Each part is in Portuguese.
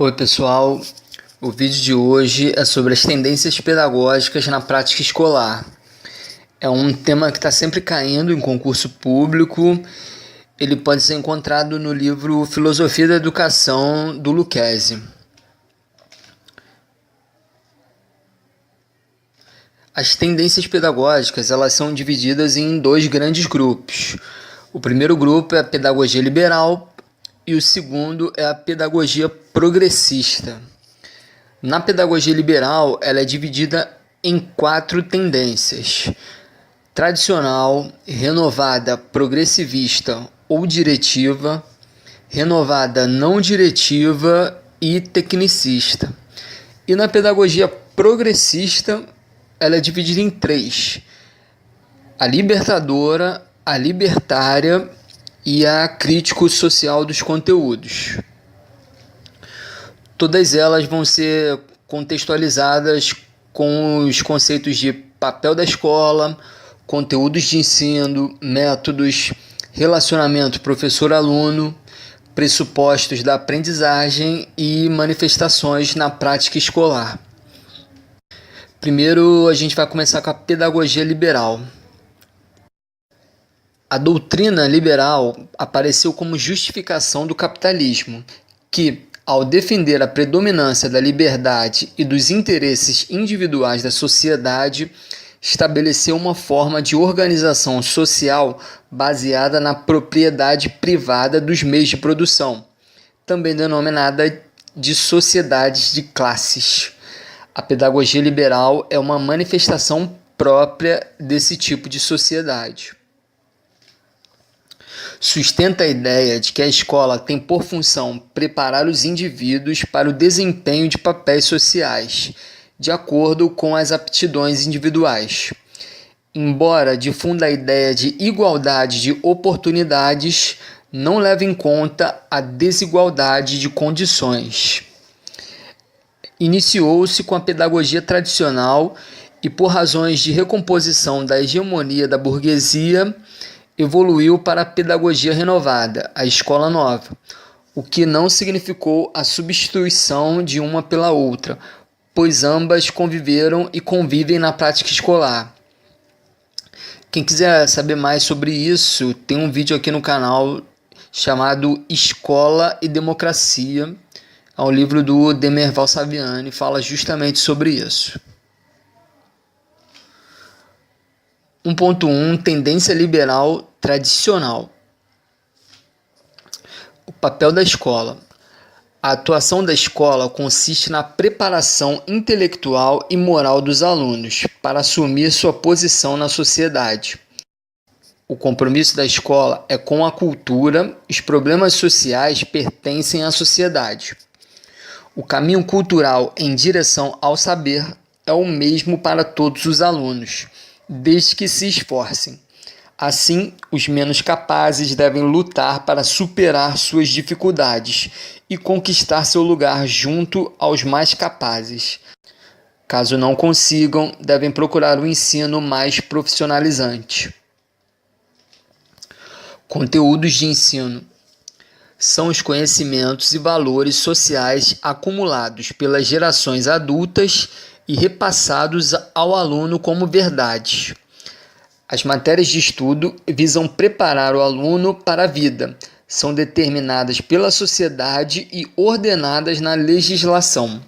Oi pessoal, o vídeo de hoje é sobre as tendências pedagógicas na prática escolar. É um tema que está sempre caindo em concurso público. Ele pode ser encontrado no livro Filosofia da Educação, do Lucchesi. As tendências pedagógicas elas são divididas em dois grandes grupos. O primeiro grupo é a pedagogia liberal e o segundo é a pedagogia progressista. Na pedagogia liberal, ela é dividida em 4 tendências: tradicional, renovada, progressivista ou diretiva, renovada não diretiva e tecnicista. E na pedagogia progressista, ela é dividida em 3: a libertadora, a libertária e a crítico-social dos conteúdos. Todas elas vão ser contextualizadas com os conceitos de papel da escola, conteúdos de ensino, métodos, relacionamento professor-aluno, pressupostos da aprendizagem e manifestações na prática escolar. Primeiro, a gente vai começar com a pedagogia liberal. A doutrina liberal apareceu como justificação do capitalismo, que, ao defender a predominância da liberdade e dos interesses individuais da sociedade, estabeleceu uma forma de organização social baseada na propriedade privada dos meios de produção, também denominada de sociedades de classes. A pedagogia liberal é uma manifestação própria desse tipo de sociedade. Sustenta a ideia de que a escola tem por função preparar os indivíduos para o desempenho de papéis sociais, de acordo com as aptidões individuais. Embora difunda a ideia de igualdade de oportunidades, não leva em conta a desigualdade de condições. Iniciou-se com a pedagogia tradicional e, por razões de recomposição da hegemonia da burguesia, evoluiu para a pedagogia renovada, a escola nova, o que não significou a substituição de uma pela outra, pois ambas conviveram e convivem na prática escolar. Quem quiser saber mais sobre isso, tem um vídeo aqui no canal chamado Escola e Democracia. É um livro do Demerval Saviani, fala justamente sobre isso. 1.1 Tendência liberal tradicional. O papel da escola. A atuação da escola consiste na preparação intelectual e moral dos alunos para assumir sua posição na sociedade. O compromisso da escola é com a cultura, os problemas sociais pertencem à sociedade. O caminho cultural em direção ao saber é o mesmo para todos os alunos, desde que se esforcem. Assim, os menos capazes devem lutar para superar suas dificuldades e conquistar seu lugar junto aos mais capazes. Caso não consigam, devem procurar um ensino mais profissionalizante. Conteúdos de ensino são os conhecimentos e valores sociais acumulados pelas gerações adultas e repassados ao aluno como verdades. As matérias de estudo visam preparar o aluno para a vida, são determinadas pela sociedade e ordenadas na legislação.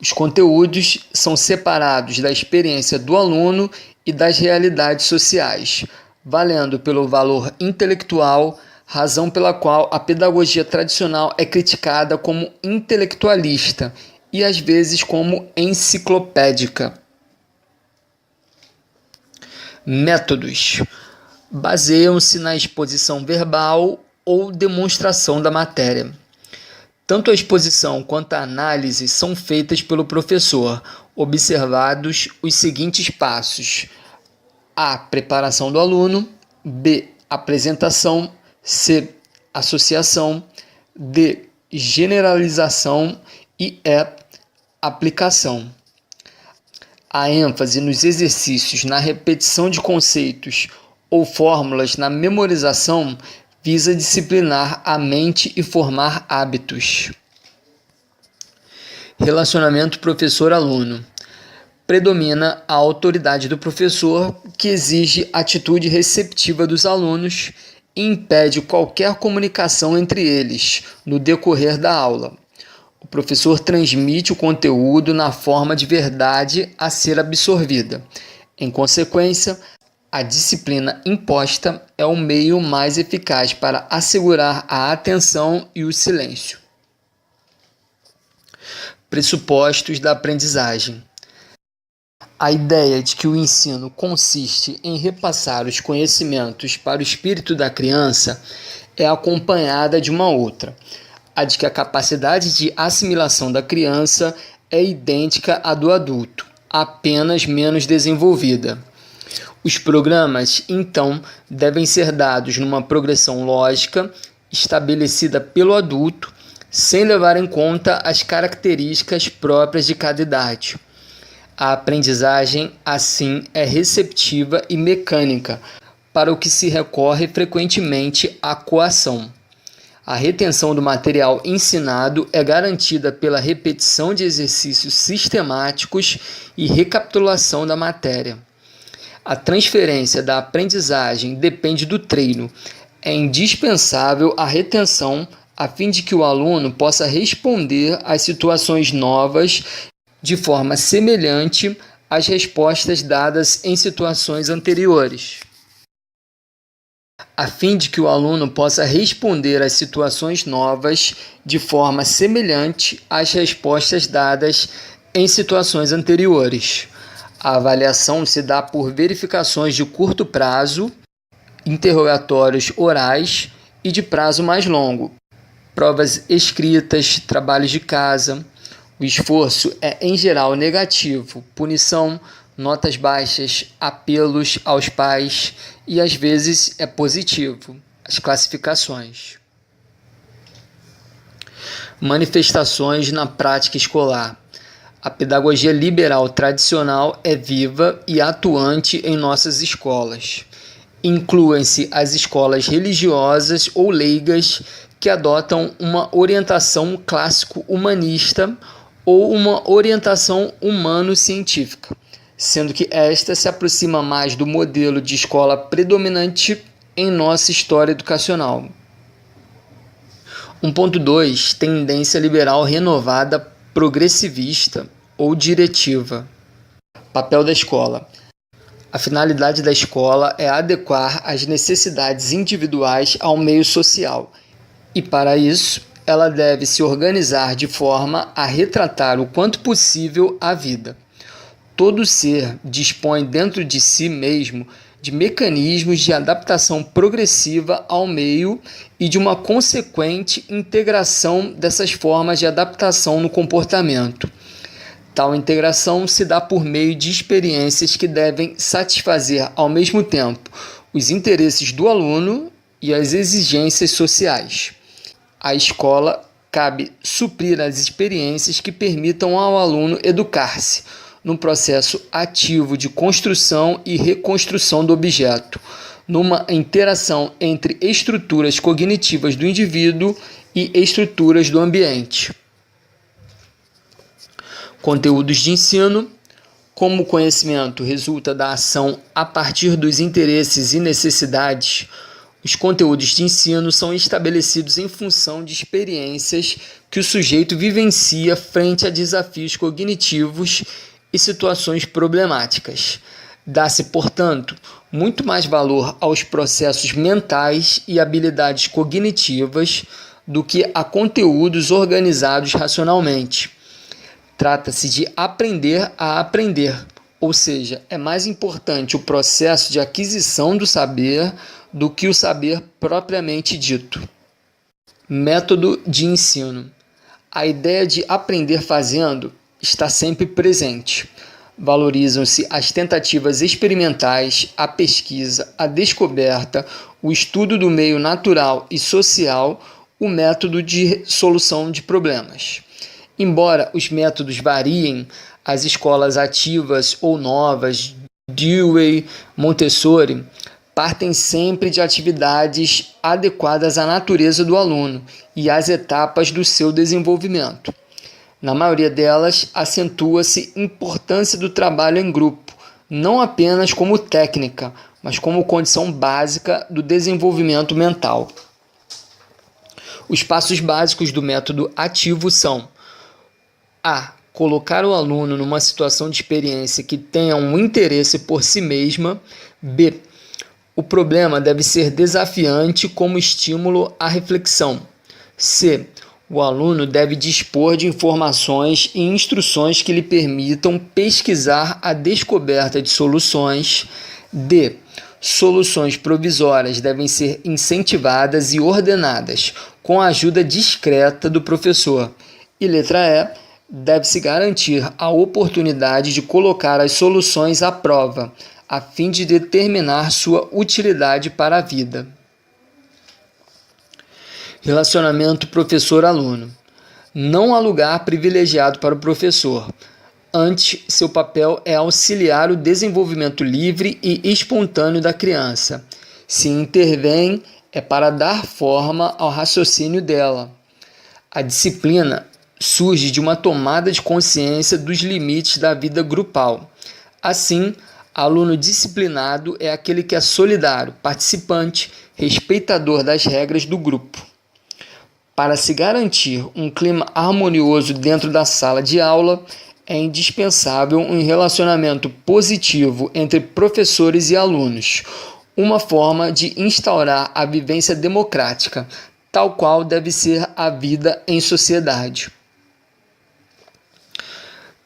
Os conteúdos são separados da experiência do aluno e das realidades sociais, valendo pelo valor intelectual, razão pela qual a pedagogia tradicional é criticada como intelectualista e às vezes como enciclopédica. Métodos baseiam-se na exposição verbal ou demonstração da matéria. Tanto a exposição quanto a análise são feitas pelo professor, observados os seguintes passos: A. Preparação do aluno. B. Apresentação. C. Associação. D. Generalização. E E. Aplicação. A ênfase nos exercícios na repetição de conceitos ou fórmulas na memorização visa disciplinar a mente e formar hábitos. Relacionamento professor-aluno. Predomina a autoridade do professor, que exige atitude receptiva dos alunos e impede qualquer comunicação entre eles no decorrer da aula. O professor transmite o conteúdo na forma de verdade a ser absorvida. Em consequência, a disciplina imposta é o meio mais eficaz para assegurar a atenção e o silêncio. Pressupostos da aprendizagem. A ideia de que o ensino consiste em repassar os conhecimentos para o espírito da criança é acompanhada de uma outra, a de que a capacidade de assimilação da criança é idêntica à do adulto, apenas menos desenvolvida. Os programas, então, devem ser dados numa progressão lógica estabelecida pelo adulto, sem levar em conta as características próprias de cada idade. A aprendizagem, assim, é receptiva e mecânica, para o que se recorre frequentemente à coação. A retenção do material ensinado é garantida pela repetição de exercícios sistemáticos e recapitulação da matéria. A transferência da aprendizagem depende do treino. É indispensável a retenção a fim de que o aluno possa responder às situações novas de forma semelhante às respostas dadas em situações anteriores. A fim de que o aluno possa responder às situações novas de forma semelhante às respostas dadas em situações anteriores. A avaliação se dá por verificações de curto prazo, interrogatórios orais e de prazo mais longo, provas escritas, trabalhos de casa. O esforço é, em geral, negativo, punição, notas baixas, apelos aos pais e, às vezes, é positivo, as classificações. Manifestações na prática escolar. A pedagogia liberal tradicional é viva e atuante em nossas escolas. Incluem-se as escolas religiosas ou leigas que adotam uma orientação clássico-humanista ou uma orientação humano-científica, sendo que esta se aproxima mais do modelo de escola predominante em nossa história educacional. 1.2 Tendência liberal renovada progressivista ou diretiva. Papel da escola. A finalidade da escola é adequar as necessidades individuais ao meio social e, para isso, ela deve se organizar de forma a retratar o quanto possível a vida. Todo ser dispõe dentro de si mesmo de mecanismos de adaptação progressiva ao meio e de uma consequente integração dessas formas de adaptação no comportamento. Tal integração se dá por meio de experiências que devem satisfazer ao mesmo tempo os interesses do aluno e as exigências sociais. À escola cabe suprir as experiências que permitam ao aluno educar-se num processo ativo de construção e reconstrução do objeto, numa interação entre estruturas cognitivas do indivíduo e estruturas do ambiente. Conteúdos de ensino. Como o conhecimento resulta da ação a partir dos interesses e necessidades, os conteúdos de ensino são estabelecidos em função de experiências que o sujeito vivencia frente a desafios cognitivos e situações problemáticas. Dá-se, portanto, muito mais valor aos processos mentais e habilidades cognitivas do que a conteúdos organizados racionalmente. Trata-se de aprender a aprender, ou seja, é mais importante o processo de aquisição do saber do que o saber propriamente dito. Método de ensino. A ideia de aprender fazendo está sempre presente. Valorizam-se as tentativas experimentais, a pesquisa, a descoberta, o estudo do meio natural e social, o método de solução de problemas. Embora os métodos variem, as escolas ativas ou novas, Dewey, Montessori, partem sempre de atividades adequadas à natureza do aluno e às etapas do seu desenvolvimento. Na maioria delas, acentua-se a importância do trabalho em grupo, não apenas como técnica, mas como condição básica do desenvolvimento mental. Os passos básicos do método ativo são: a. Colocar o aluno numa situação de experiência que tenha um interesse por si mesma. B. O problema deve ser desafiante como estímulo à reflexão. C. O aluno deve dispor de informações e instruções que lhe permitam pesquisar a descoberta de soluções. D. Soluções provisórias devem ser incentivadas e ordenadas, com a ajuda discreta do professor. E letra E. Deve-se garantir a oportunidade de colocar as soluções à prova, a fim de determinar sua utilidade para a vida. Relacionamento professor-aluno. Não há lugar privilegiado para o professor. Antes, seu papel é auxiliar o desenvolvimento livre e espontâneo da criança. Se intervém, é para dar forma ao raciocínio dela. A disciplina surge de uma tomada de consciência dos limites da vida grupal. Assim, aluno disciplinado é aquele que é solidário, participante, respeitador das regras do grupo. Para se garantir um clima harmonioso dentro da sala de aula, é indispensável um relacionamento positivo entre professores e alunos, uma forma de instaurar a vivência democrática, tal qual deve ser a vida em sociedade.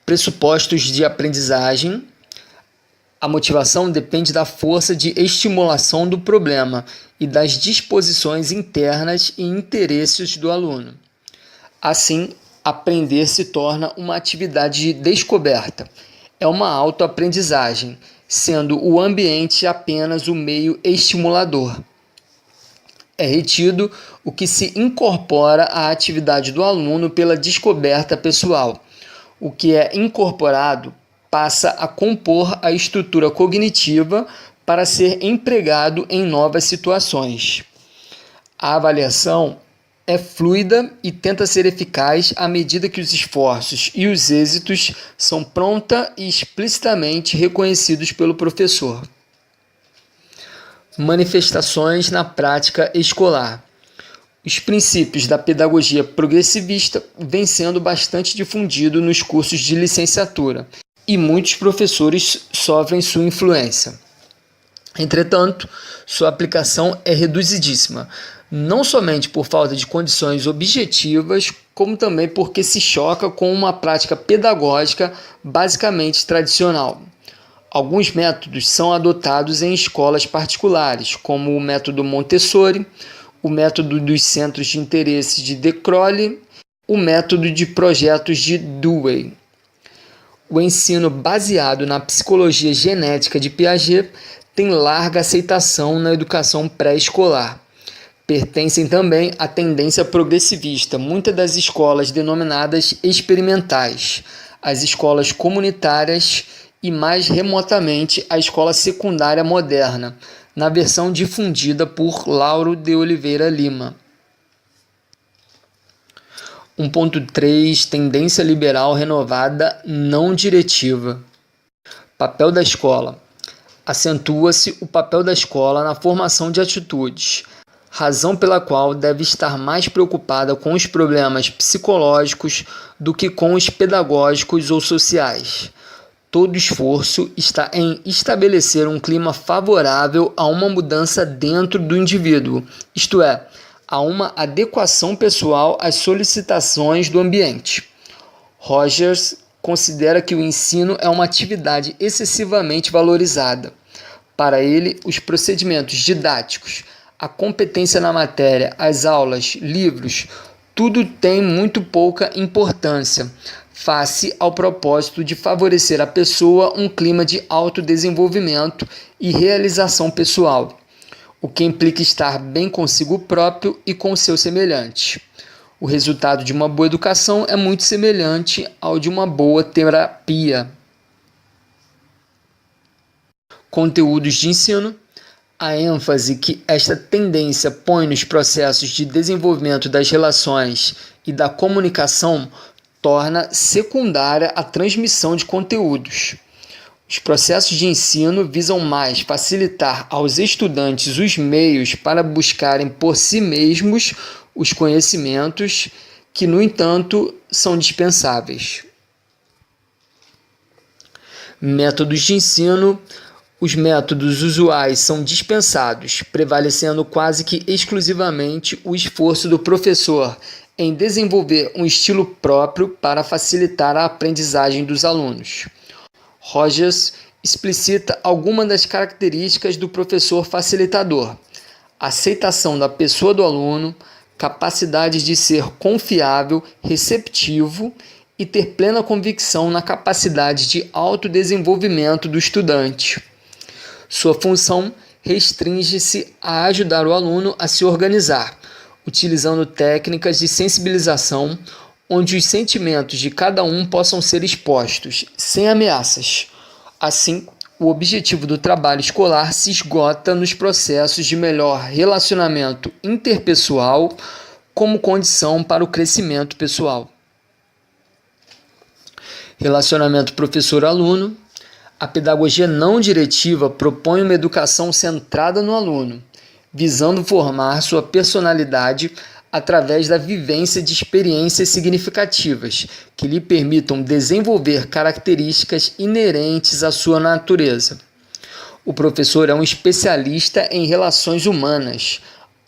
Pressupostos de aprendizagem. A motivação depende da força de estimulação do problema e das disposições internas e interesses do aluno. Assim, aprender se torna uma atividade de descoberta. É uma autoaprendizagem, sendo o ambiente apenas o meio estimulador. É retido o que se incorpora à atividade do aluno pela descoberta pessoal. O que é incorporado passa a compor a estrutura cognitiva para ser empregado em novas situações. A avaliação é fluida e tenta ser eficaz à medida que os esforços e os êxitos são pronta e explicitamente reconhecidos pelo professor. Manifestações na prática escolar. Os princípios da pedagogia progressivista vêm sendo bastante difundidos nos cursos de licenciatura e muitos professores sofrem sua influência. Entretanto, sua aplicação é reduzidíssima, não somente por falta de condições objetivas, como também porque se choca com uma prática pedagógica basicamente tradicional. Alguns métodos são adotados em escolas particulares, como o método Montessori, o método dos centros de interesse de De Crowley, o método de projetos de Dewey. O ensino baseado na psicologia genética de Piaget tem larga aceitação na educação pré-escolar. Pertencem também à tendência progressivista muitas das escolas denominadas experimentais, as escolas comunitárias e, mais remotamente, a escola secundária moderna, na versão difundida por Lauro de Oliveira Lima. 1.3 Tendência liberal renovada não diretiva. Papel da escola. Acentua-se o papel da escola na formação de atitudes, razão pela qual deve estar mais preocupada com os problemas psicológicos do que com os pedagógicos ou sociais. Todo esforço está em estabelecer um clima favorável a uma mudança dentro do indivíduo, isto é, a uma adequação pessoal às solicitações do ambiente. Rogers considera que o ensino é uma atividade excessivamente valorizada. Para ele, os procedimentos didáticos, a competência na matéria, as aulas, livros, tudo tem muito pouca importância, face ao propósito de favorecer à pessoa um clima de autodesenvolvimento e realização pessoal, o que implica estar bem consigo próprio e com seu semelhante. O resultado de uma boa educação é muito semelhante ao de uma boa terapia. Conteúdos de ensino. A ênfase que esta tendência põe nos processos de desenvolvimento das relações e da comunicação torna secundária a transmissão de conteúdos. Os processos de ensino visam mais facilitar aos estudantes os meios para buscarem por si mesmos os conhecimentos que, no entanto, são dispensáveis. Métodos de ensino. Os métodos usuais são dispensados, prevalecendo quase que exclusivamente o esforço do professor em desenvolver um estilo próprio para facilitar a aprendizagem dos alunos. Rogers explicita algumas das características do professor facilitador: aceitação da pessoa do aluno, capacidade de ser confiável, receptivo e ter plena convicção na capacidade de autodesenvolvimento do estudante. Sua função restringe-se a ajudar o aluno a se organizar, utilizando técnicas de sensibilização, onde os sentimentos de cada um possam ser expostos, sem ameaças. Assim, o objetivo do trabalho escolar se esgota nos processos de melhor relacionamento interpessoal como condição para o crescimento pessoal. Relacionamento professor-aluno. A pedagogia não diretiva propõe uma educação centrada no aluno, visando formar sua personalidade através da vivência de experiências significativas que lhe permitam desenvolver características inerentes à sua natureza. O professor é um especialista em relações humanas,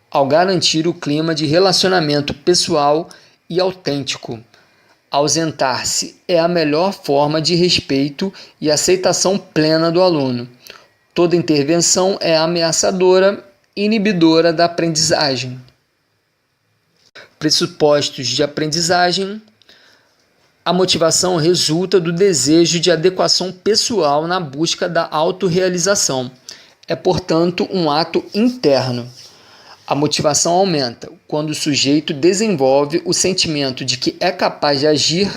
ao garantir o clima de relacionamento pessoal e autêntico. Ausentar-se é a melhor forma de respeito e aceitação plena do aluno. Toda intervenção é ameaçadora e inibidora da aprendizagem. Pressupostos de aprendizagem. A motivação resulta do desejo de adequação pessoal na busca da autorrealização. É, portanto, um ato interno. A motivação aumenta quando o sujeito desenvolve o sentimento de que é capaz de agir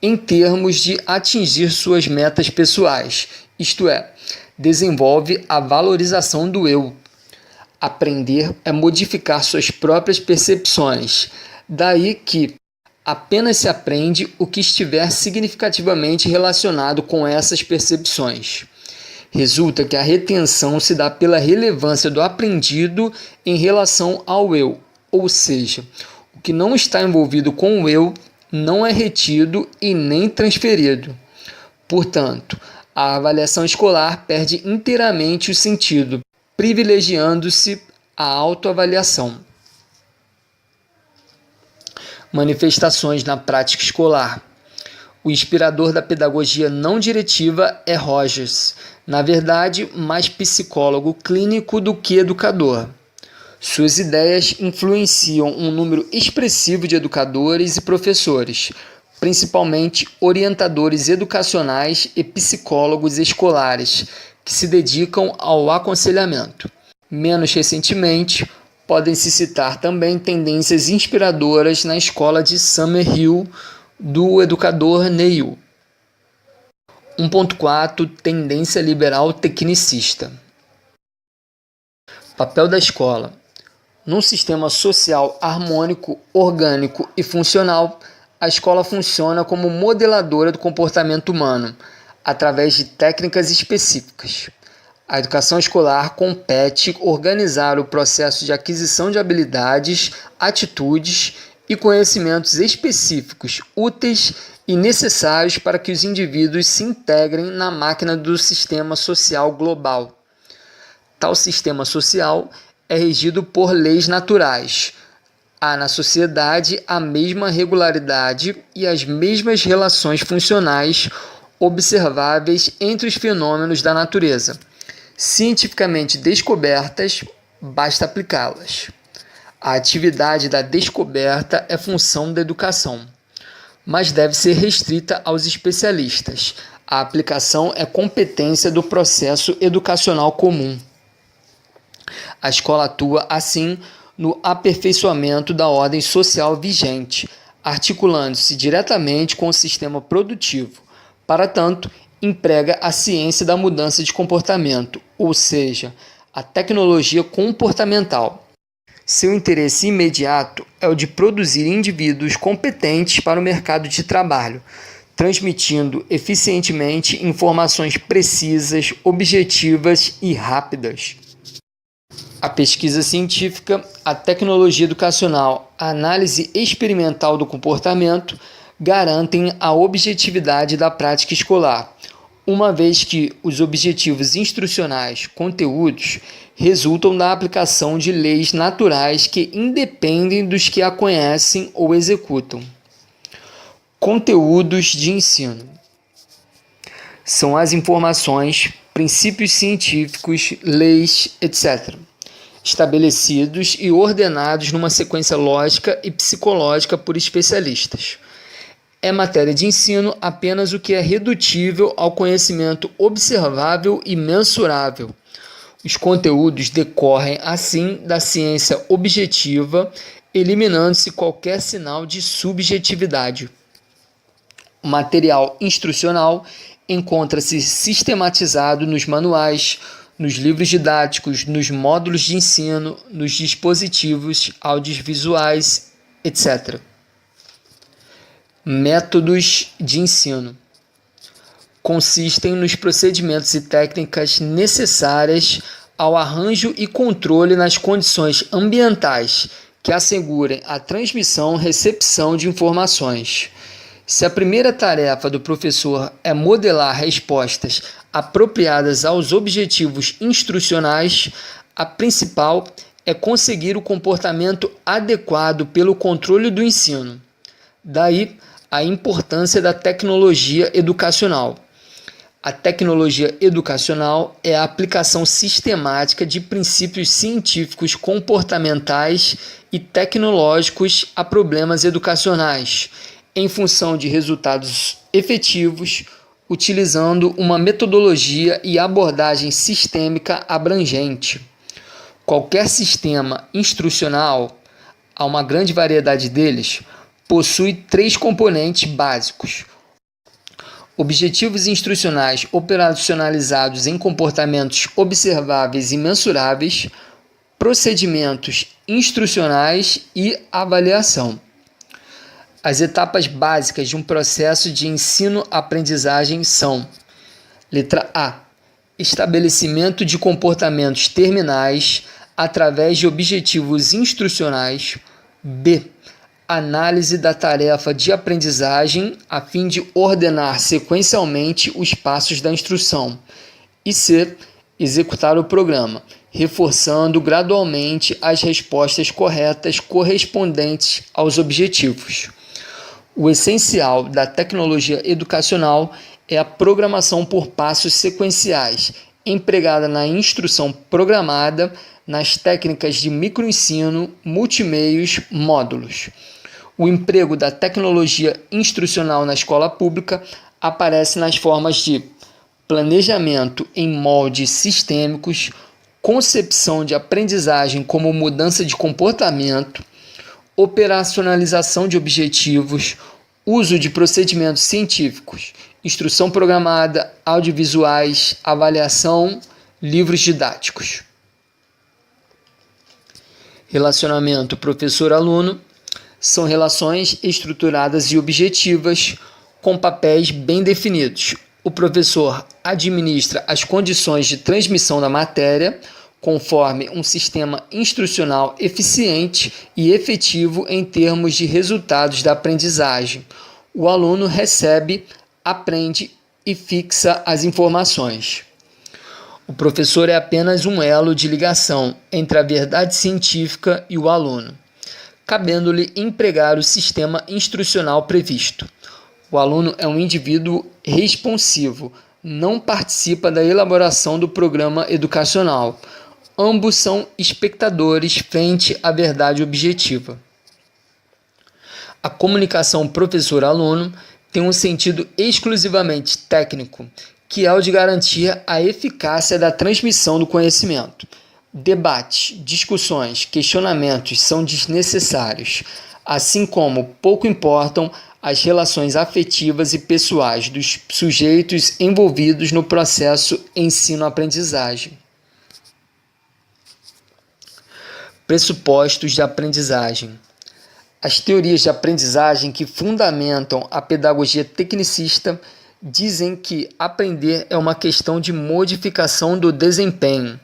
em termos de atingir suas metas pessoais, isto é, desenvolve a valorização do eu. Aprender é modificar suas próprias percepções, daí que apenas se aprende o que estiver significativamente relacionado com essas percepções. Resulta que a retenção se dá pela relevância do aprendido em relação ao eu, ou seja, o que não está envolvido com o eu não é retido e nem transferido. Portanto, a avaliação escolar perde inteiramente o sentido, privilegiando-se a autoavaliação. Manifestações na prática escolar. O inspirador da pedagogia não diretiva é Rogers, na verdade, mais psicólogo clínico do que educador. Suas ideias influenciam um número expressivo de educadores e professores, principalmente orientadores educacionais e psicólogos escolares, que se dedicam ao aconselhamento. Menos recentemente, podem-se citar também tendências inspiradoras na escola de Summerhill, do educador Neil. 1.4 Tendência liberal tecnicista. Papel da escola. Num sistema social harmônico, orgânico e funcional, a escola funciona como modeladora do comportamento humano, através de técnicas específicas. A educação escolar compete organizar o processo de aquisição de habilidades, atitudes e conhecimentos específicos, úteis e necessários para que os indivíduos se integrem na máquina do sistema social global. Tal sistema social é regido por leis naturais. Há na sociedade a mesma regularidade e as mesmas relações funcionais observáveis entre os fenômenos da natureza. Cientificamente descobertas, basta aplicá-las. A atividade da descoberta é função da educação, mas deve ser restrita aos especialistas. A aplicação é competência do processo educacional comum. A escola atua, assim, no aperfeiçoamento da ordem social vigente, articulando-se diretamente com o sistema produtivo. Para tanto, emprega a ciência da mudança de comportamento, ou seja, a tecnologia comportamental. Seu interesse imediato é o de produzir indivíduos competentes para o mercado de trabalho, transmitindo eficientemente informações precisas, objetivas e rápidas. A pesquisa científica, a tecnologia educacional, a análise experimental do comportamento garantem a objetividade da prática escolar, uma vez que os objetivos instrucionais, conteúdos, resultam da aplicação de leis naturais que independem dos que a conhecem ou executam. Conteúdos de ensino são as informações, princípios científicos, leis, etc., estabelecidos e ordenados numa sequência lógica e psicológica por especialistas. É matéria de ensino apenas o que é redutível ao conhecimento observável e mensurável. Os conteúdos decorrem, assim, da ciência objetiva, eliminando-se qualquer sinal de subjetividade. O material instrucional encontra-se sistematizado nos manuais, nos livros didáticos, nos módulos de ensino, nos dispositivos audiovisuais, etc. Métodos de ensino consistem nos procedimentos e técnicas necessárias ao arranjo e controle nas condições ambientais que assegurem a transmissão e recepção de informações. Se a primeira tarefa do professor é modelar respostas apropriadas aos objetivos instrucionais, a principal é conseguir o comportamento adequado pelo controle do ensino. Daí a importância da tecnologia educacional. A tecnologia educacional é a aplicação sistemática de princípios científicos, comportamentais e tecnológicos a problemas educacionais, em função de resultados efetivos, utilizando uma metodologia e abordagem sistêmica abrangente. Qualquer sistema instrucional, há uma grande variedade deles, possui 3 componentes básicos: objetivos instrucionais operacionalizados em comportamentos observáveis e mensuráveis, procedimentos instrucionais e avaliação. As etapas básicas de um processo de ensino-aprendizagem são: letra A. Estabelecimento de comportamentos terminais através de objetivos instrucionais. B. Análise da tarefa de aprendizagem a fim de ordenar sequencialmente os passos da instrução. E C. Executar o programa, reforçando gradualmente as respostas corretas correspondentes aos objetivos. O essencial da tecnologia educacional é a programação por passos sequenciais, empregada na instrução programada, nas técnicas de microensino, multimeios, módulos. O emprego da tecnologia instrucional na escola pública aparece nas formas de planejamento em moldes sistêmicos, concepção de aprendizagem como mudança de comportamento, operacionalização de objetivos, uso de procedimentos científicos, instrução programada, audiovisuais, avaliação, livros didáticos. Relacionamento professor-aluno são relações estruturadas e objetivas com papéis bem definidos. O professor administra as condições de transmissão da matéria conforme um sistema instrucional eficiente e efetivo em termos de resultados da aprendizagem. O aluno recebe, aprende e fixa as informações. O professor é apenas um elo de ligação entre a verdade científica e o aluno, cabendo-lhe empregar o sistema instrucional previsto. O aluno é um indivíduo responsivo, não participa da elaboração do programa educacional. Ambos são espectadores frente à verdade objetiva. A comunicação professor-aluno tem um sentido exclusivamente técnico, que é o de garantir a eficácia da transmissão do conhecimento. Debates, discussões, questionamentos são desnecessários, assim como pouco importam as relações afetivas e pessoais dos sujeitos envolvidos no processo ensino-aprendizagem. Pressupostos de aprendizagem. As teorias de aprendizagem que fundamentam a pedagogia tecnicista dizem que aprender é uma questão de modificação do desempenho.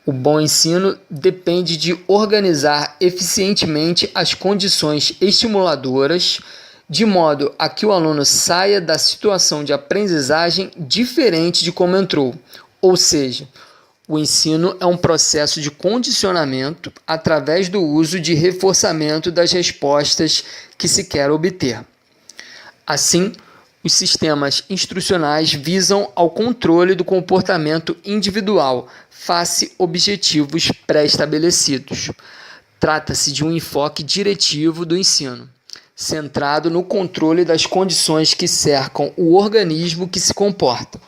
O bom ensino depende de organizar eficientemente as condições estimuladoras, de modo a que o aluno saia da situação de aprendizagem diferente de como entrou. Ou seja, o ensino é um processo de condicionamento através do uso de reforçamento das respostas que se quer obter. Assim, os sistemas instrucionais visam ao controle do comportamento individual face objetivos pré-estabelecidos. Trata-se de um enfoque diretivo do ensino, centrado no controle das condições que cercam o organismo que se comporta.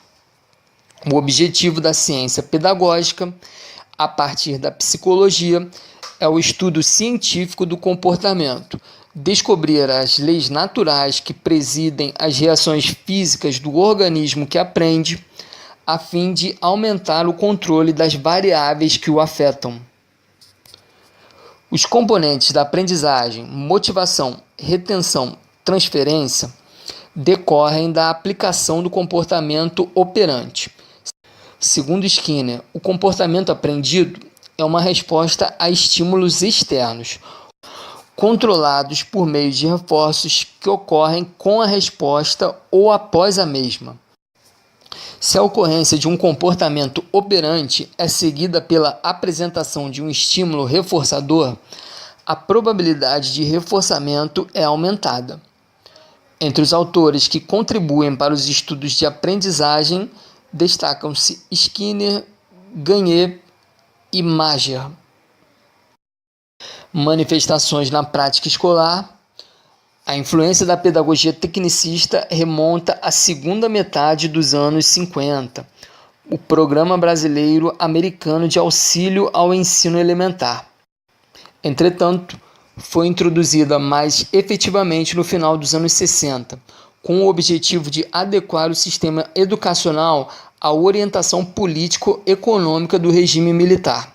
O objetivo da ciência pedagógica, a partir da psicologia, é o estudo científico do comportamento, descobrir as leis naturais que presidem as reações físicas do organismo que aprende, a fim de aumentar o controle das variáveis que o afetam. Os componentes da aprendizagem, motivação, retenção, transferência, decorrem da aplicação do comportamento operante. Segundo Skinner, o comportamento aprendido é uma resposta a estímulos externos, controlados por meio de reforços que ocorrem com a resposta ou após a mesma. Se a ocorrência de um comportamento operante é seguida pela apresentação de um estímulo reforçador, a probabilidade de reforçamento é aumentada. Entre os autores que contribuem para os estudos de aprendizagem, destacam-se Skinner, Gagne e Mager. Manifestações na prática escolar. A influência da pedagogia tecnicista remonta à segunda metade dos anos 50, o Programa Brasileiro Americano de Auxílio ao Ensino Elementar. Entretanto, foi introduzida mais efetivamente no final dos anos 60, com o objetivo de adequar o sistema educacional à orientação político-econômica do regime militar,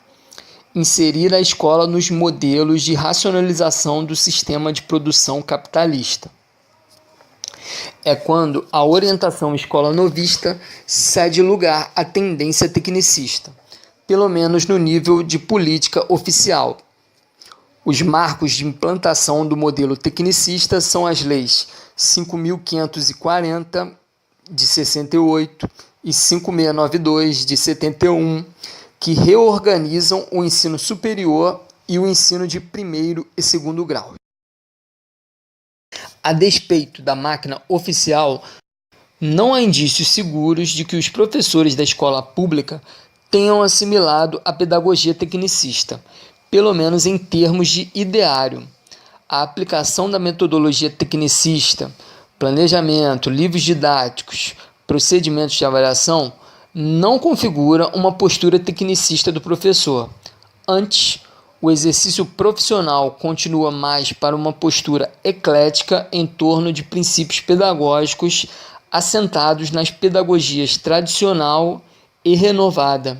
inserir a escola nos modelos de racionalização do sistema de produção capitalista. É quando a orientação escola novista cede lugar à tendência tecnicista, pelo menos no nível de política oficial. Os marcos de implantação do modelo tecnicista são as leis 5.540, de 68, e 5.692, de 71, que reorganizam o ensino superior e o ensino de primeiro e segundo grau. A despeito da máquina oficial, não há indícios seguros de que os professores da escola pública tenham assimilado a pedagogia tecnicista, pelo menos em termos de ideário. A aplicação da metodologia tecnicista, planejamento, livros didáticos, procedimentos de avaliação, não configura uma postura tecnicista do professor. Antes, o exercício profissional continua mais para uma postura eclética em torno de princípios pedagógicos assentados nas pedagogias tradicional e renovada.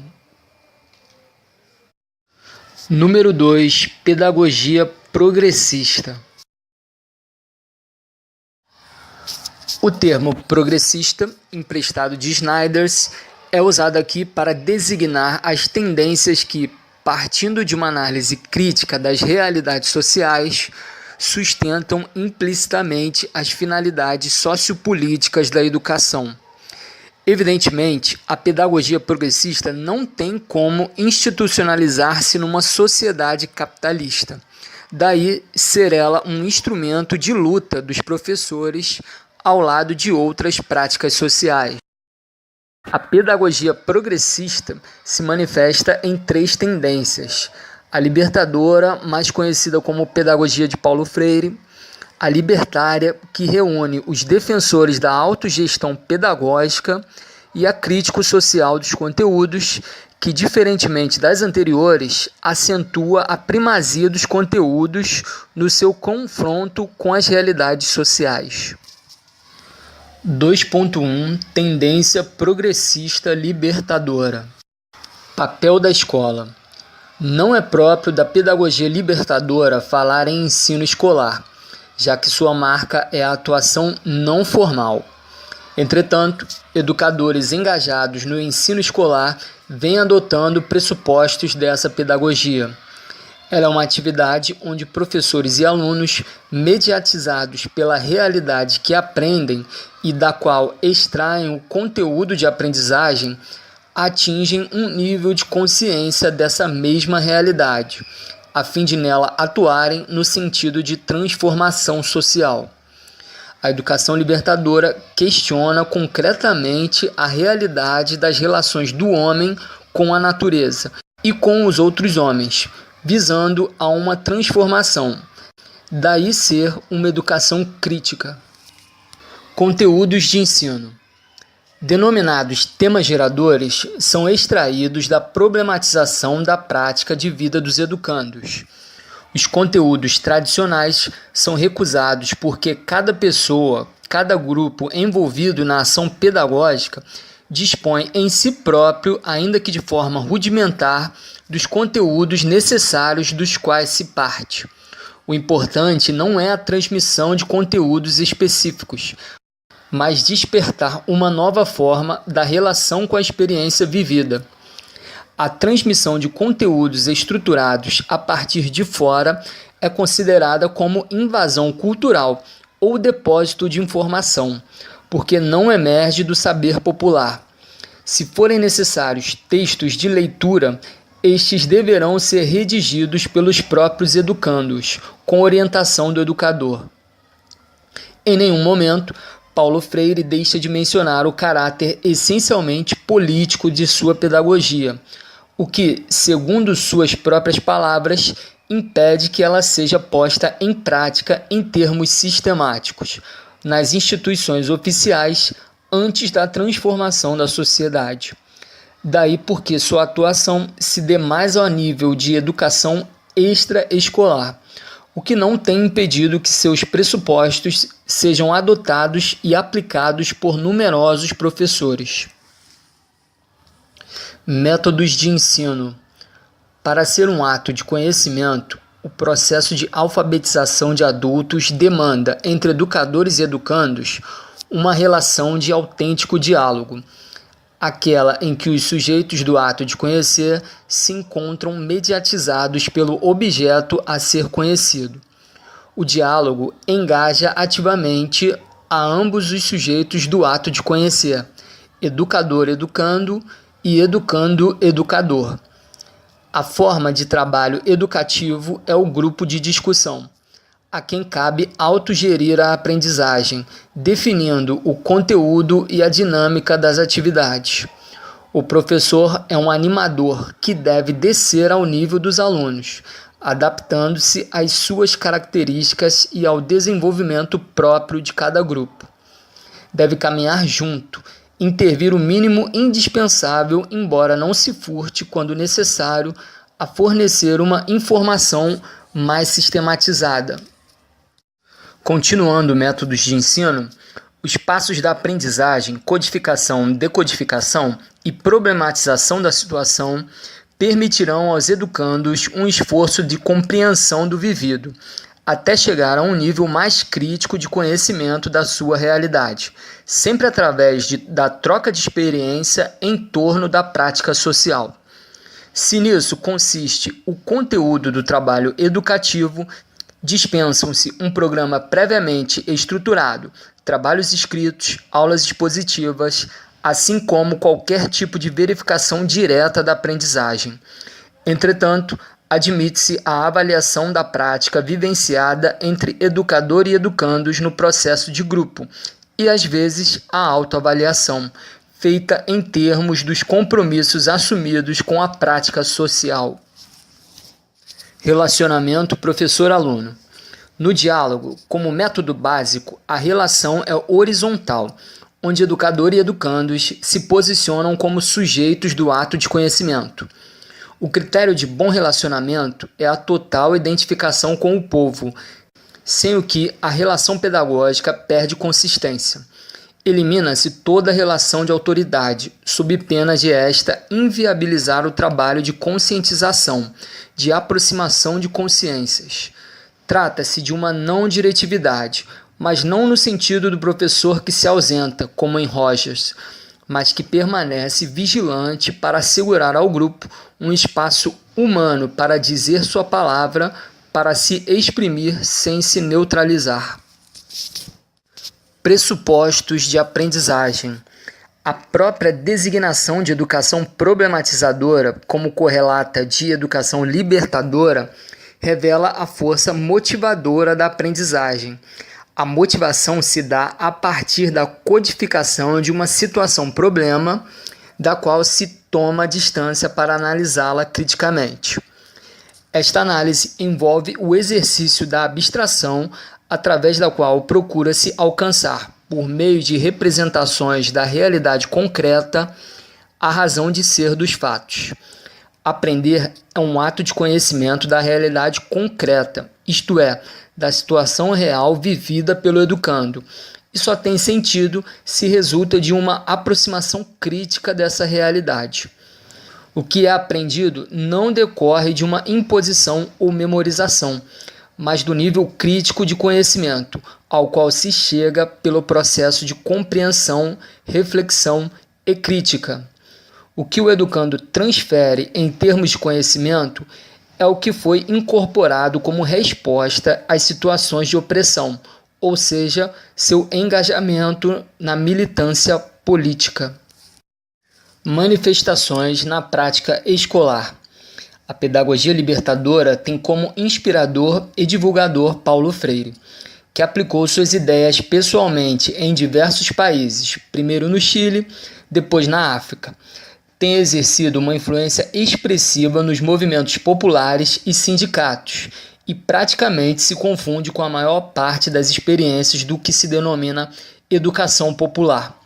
Número 2. Pedagogia progressista. O termo progressista, emprestado de Snyders, é usado aqui para designar as tendências que, partindo de uma análise crítica das realidades sociais, sustentam implicitamente as finalidades sociopolíticas da educação. Evidentemente, a pedagogia progressista não tem como institucionalizar-se numa sociedade capitalista. Daí ser ela um instrumento de luta dos professores ao lado de outras práticas sociais. A pedagogia progressista se manifesta em 3 tendências: a libertadora, mais conhecida como pedagogia de Paulo Freire; a libertária, que reúne os defensores da autogestão pedagógica; e a crítico-social dos conteúdos, que, diferentemente das anteriores, acentua a primazia dos conteúdos no seu confronto com as realidades sociais. 2.1 Tendência progressista libertadora. Papel da escola. Não é próprio da pedagogia libertadora falar em ensino escolar, já que sua marca é a atuação não formal. Entretanto, educadores engajados no ensino escolar vêm adotando pressupostos dessa pedagogia. Ela é uma atividade onde professores e alunos, mediatizados pela realidade que aprendem e da qual extraem o conteúdo de aprendizagem, atingem um nível de consciência dessa mesma realidade, a fim de nela atuarem no sentido de transformação social. A educação libertadora questiona concretamente a realidade das relações do homem com a natureza e com os outros homens, visando a uma transformação. Daí ser uma educação crítica. Conteúdos de ensino. Denominados temas geradores, são extraídos da problematização da prática de vida dos educandos. Os conteúdos tradicionais são recusados porque cada pessoa, cada grupo envolvido na ação pedagógica dispõe em si próprio, ainda que de forma rudimentar, dos conteúdos necessários dos quais se parte. O importante não é a transmissão de conteúdos específicos, mas despertar uma nova forma da relação com a experiência vivida. A transmissão de conteúdos estruturados a partir de fora é considerada como invasão cultural ou depósito de informação, porque não emerge do saber popular. Se forem necessários textos de leitura, estes deverão ser redigidos pelos próprios educandos, com orientação do educador. Em nenhum momento, Paulo Freire deixa de mencionar o caráter essencialmente político de sua pedagogia, o que, segundo suas próprias palavras, impede que ela seja posta em prática em termos sistemáticos, nas instituições oficiais, antes da transformação da sociedade. Daí porque sua atuação se dê mais ao nível de educação extraescolar, o que não tem impedido que seus pressupostos sejam adotados e aplicados por numerosos professores. Métodos de ensino. Para ser um ato de conhecimento, o processo de alfabetização de adultos demanda, entre educadores e educandos, uma relação de autêntico diálogo, aquela em que os sujeitos do ato de conhecer se encontram mediatizados pelo objeto a ser conhecido. O diálogo engaja ativamente a ambos os sujeitos do ato de conhecer, educador-educando e educando-educador. A forma de trabalho educativo é o grupo de discussão, a quem cabe autogerir a aprendizagem, definindo o conteúdo e a dinâmica das atividades. O professor é um animador que deve descer ao nível dos alunos, adaptando-se às suas características e ao desenvolvimento próprio de cada grupo. Deve caminhar junto, intervir o mínimo indispensável, embora não se furte, quando necessário, a fornecer uma informação mais sistematizada. Continuando métodos de ensino, os passos da aprendizagem, codificação, decodificação e problematização da situação permitirão aos educandos um esforço de compreensão do vivido, até chegar a um nível mais crítico de conhecimento da sua realidade, sempre através da troca de experiência em torno da prática social. Se nisso consiste o conteúdo do trabalho educativo, dispensam-se um programa previamente estruturado, trabalhos escritos, aulas expositivas, assim como qualquer tipo de verificação direta da aprendizagem. Entretanto, admite-se a avaliação da prática vivenciada entre educador e educandos no processo de grupo e, às vezes, a autoavaliação, feita em termos dos compromissos assumidos com a prática social. Relacionamento professor-aluno. No diálogo, como método básico, a relação é horizontal, onde educador e educandos se posicionam como sujeitos do ato de conhecimento. O critério de bom relacionamento é a total identificação com o povo, sem o que a relação pedagógica perde consistência. Elimina-se toda relação de autoridade, sob pena de esta inviabilizar o trabalho de conscientização, de aproximação de consciências. Trata-se de uma não diretividade, mas não no sentido do professor que se ausenta, como em Rogers, mas que permanece vigilante para assegurar ao grupo um espaço humano para dizer sua palavra, para se exprimir sem se neutralizar. Pressupostos de aprendizagem. A própria designação de educação problematizadora, como correlata de educação libertadora, revela a força motivadora da aprendizagem. A motivação se dá a partir da codificação de uma situação-problema, da qual se toma distância para analisá-la criticamente. Esta análise envolve o exercício da abstração, através da qual procura-se alcançar, por meio de representações da realidade concreta, a razão de ser dos fatos. Aprender é um ato de conhecimento da realidade concreta, isto é, da situação real vivida pelo educando, e só tem sentido se resulta de uma aproximação crítica dessa realidade. O que é aprendido não decorre de uma imposição ou memorização, mas do nível crítico de conhecimento, ao qual se chega pelo processo de compreensão, reflexão e crítica. O que o educando transfere em termos de conhecimento é o que foi incorporado como resposta às situações de opressão, ou seja, seu engajamento na militância política. Manifestações na prática escolar. A pedagogia libertadora tem como inspirador e divulgador Paulo Freire, que aplicou suas ideias pessoalmente em diversos países, primeiro no Chile, depois na África. Tem exercido uma influência expressiva nos movimentos populares e sindicatos, e praticamente se confunde com a maior parte das experiências do que se denomina educação popular.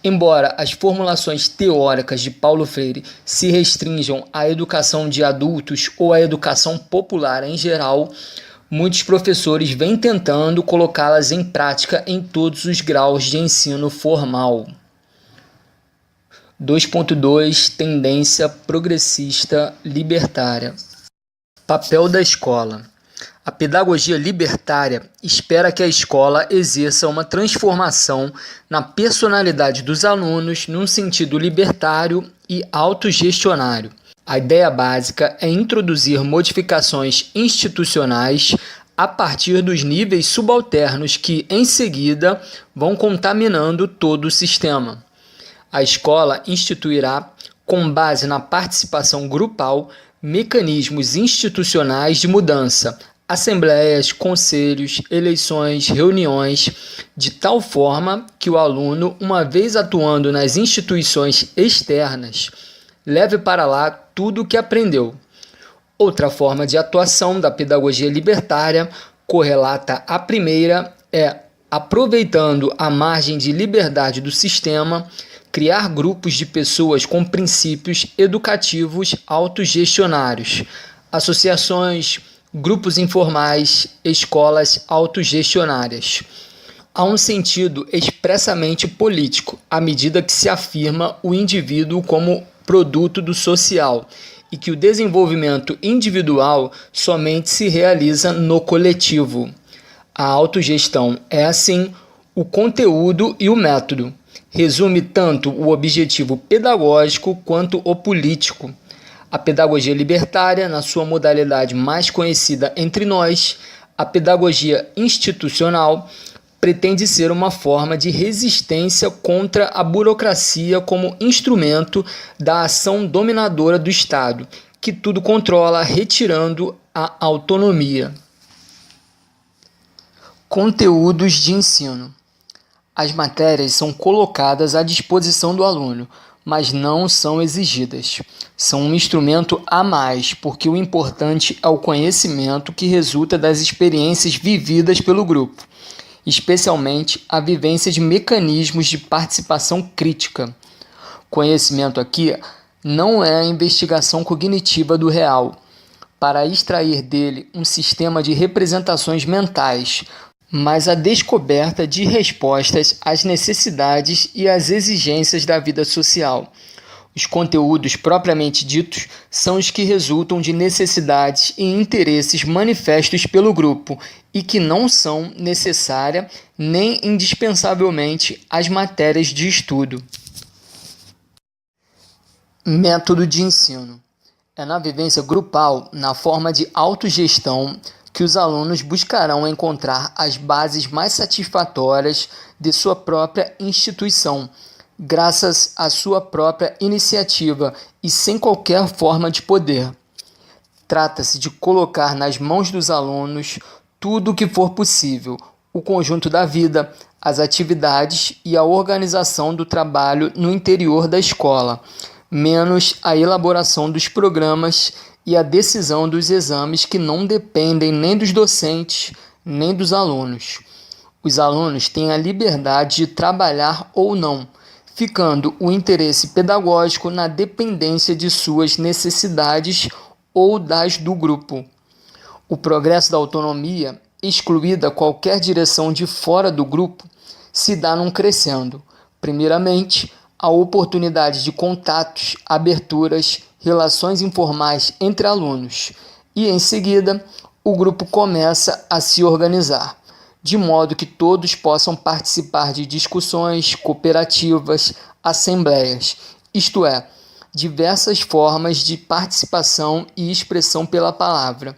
Embora as formulações teóricas de Paulo Freire se restringam à educação de adultos ou à educação popular em geral, muitos professores vêm tentando colocá-las em prática em todos os graus de ensino formal. 2.2 Tendência progressista libertária. Papel da escola. A pedagogia libertária espera que a escola exerça uma transformação na personalidade dos alunos num sentido libertário e autogestionário. A ideia básica é introduzir modificações institucionais a partir dos níveis subalternos que, em seguida, vão contaminando todo o sistema. A escola instituirá, com base na participação grupal, mecanismos institucionais de mudança, assembleias, conselhos, eleições, reuniões, de tal forma que o aluno, uma vez atuando nas instituições externas, leve para lá tudo o que aprendeu. Outra forma de atuação da pedagogia libertária, correlata à primeira, é, aproveitando a margem de liberdade do sistema, criar grupos de pessoas com princípios educativos autogestionários, associações, grupos informais, escolas autogestionárias. Há um sentido expressamente político, à medida que se afirma o indivíduo como produto do social e que o desenvolvimento individual somente se realiza no coletivo. A autogestão é, assim, o conteúdo e o método. Resume tanto o objetivo pedagógico quanto o político. A pedagogia libertária, na sua modalidade mais conhecida entre nós, a pedagogia institucional, pretende ser uma forma de resistência contra a burocracia como instrumento da ação dominadora do Estado, que tudo controla, retirando a autonomia. Conteúdos de ensino. As matérias são colocadas à disposição do aluno, mas não são exigidas. São um instrumento a mais, porque o importante é o conhecimento que resulta das experiências vividas pelo grupo, especialmente a vivência de mecanismos de participação crítica. Conhecimento aqui não é a investigação cognitiva do real, para extrair dele um sistema de representações mentais, mas a descoberta de respostas às necessidades e às exigências da vida social. Os conteúdos propriamente ditos são os que resultam de necessidades e interesses manifestos pelo grupo e que não são necessária nem indispensavelmente as matérias de estudo. Método de ensino. É na vivência grupal, na forma de autogestão, que os alunos buscarão encontrar as bases mais satisfatórias de sua própria instituição, graças à sua própria iniciativa e sem qualquer forma de poder. Trata-se de colocar nas mãos dos alunos tudo o que for possível, o conjunto da vida, as atividades e a organização do trabalho no interior da escola, menos a elaboração dos programas e a decisão dos exames que não dependem nem dos docentes nem dos alunos. Os alunos têm a liberdade de trabalhar ou não, ficando o interesse pedagógico na dependência de suas necessidades ou das do grupo. O progresso da autonomia, excluída qualquer direção de fora do grupo, se dá num crescendo. Primeiramente, a oportunidade de contatos, aberturas, relações informais entre alunos e, em seguida, o grupo começa a se organizar, de modo que todos possam participar de discussões, cooperativas, assembleias, isto é, diversas formas de participação e expressão pela palavra.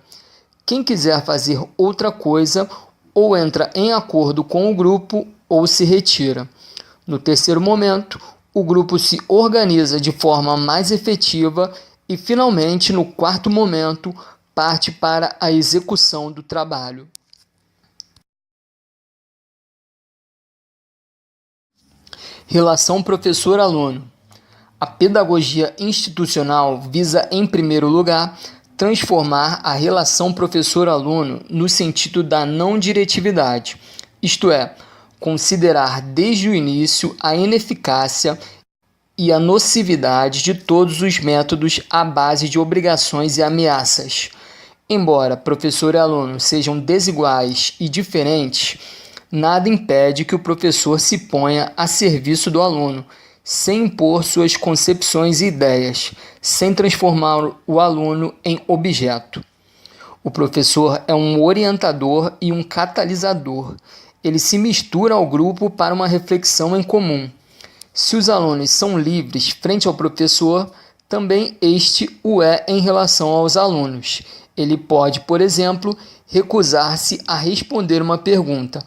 Quem quiser fazer outra coisa, ou entra em acordo com o grupo ou se retira. No terceiro momento, o grupo se organiza de forma mais efetiva e, finalmente, no quarto momento, parte para a execução do trabalho. Relação professor-aluno. A pedagogia institucional visa, em primeiro lugar, transformar a relação professor-aluno no sentido da não diretividade, isto é, considerar desde o início a ineficácia e a nocividade de todos os métodos à base de obrigações e ameaças. Embora professor e aluno sejam desiguais e diferentes, nada impede que o professor se ponha a serviço do aluno, sem impor suas concepções e ideias, sem transformar o aluno em objeto. O professor é um orientador e um catalisador. Ele se mistura ao grupo para uma reflexão em comum. Se os alunos são livres frente ao professor, também este o é em relação aos alunos. Ele pode, por exemplo, recusar-se a responder uma pergunta,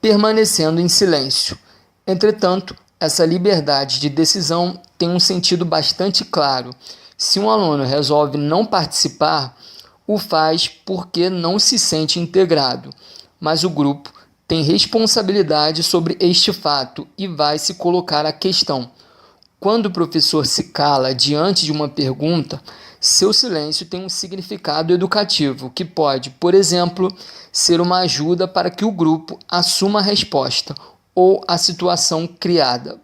permanecendo em silêncio. Entretanto, essa liberdade de decisão tem um sentido bastante claro. Se um aluno resolve não participar, o faz porque não se sente integrado, mas o grupo tem responsabilidade sobre este fato e vai se colocar a questão. Quando o professor se cala diante de uma pergunta, seu silêncio tem um significado educativo, que pode, por exemplo, ser uma ajuda para que o grupo assuma a resposta ou a situação criada.